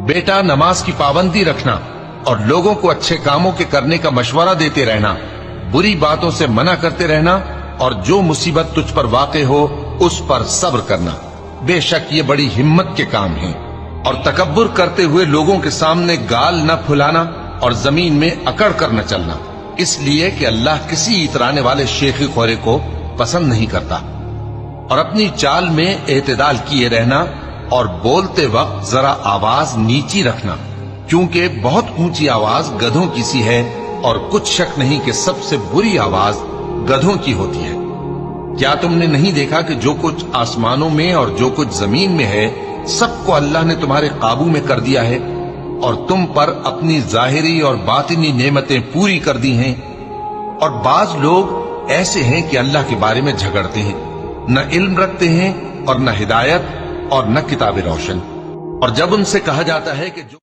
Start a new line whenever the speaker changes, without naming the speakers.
बेटा नमाज की पाबंदी रखना और लोगों को अच्छे कामों के करने का मशवरा देते रहना, बुरी बातों से मना करते रहना और जो मुसीबत तुझ पर वाक़े हो उस पर सब्र करना। बेशक ये बड़ी हिम्मत के काम हैं। और तकब्बुर करते हुए लोगों के सामने गाल न फुलाना और जमीन में अकड़ कर न चलना, इसलिए कि अल्लाह किसी इतराने वाले शेखी खोरे को पसंद नहीं करता। और अपनी चाल में एतदाल किए रहना और बोलते वक्त जरा आवाज नीची रखना, क्योंकि बहुत ऊंची आवाज गधों की सी है और कुछ शक नहीं कि सबसे बुरी आवाज गधों की होती है। क्या तुमने नहीं देखा कि जो कुछ आसमानों में और जो कुछ जमीन में है सबको अल्लाह ने तुम्हारे काबू में कर दिया है और तुम पर अपनी जाहिरी और बातिनी नेमतें पूरी कर दी हैं। और बाज लोग ऐसे हैं कि अल्लाह के बारे में झगड़ते हैं, न इल्म रखते हैं और न हिदायत और न किताब रोशन। और जब उनसे कहा जाता है कि जो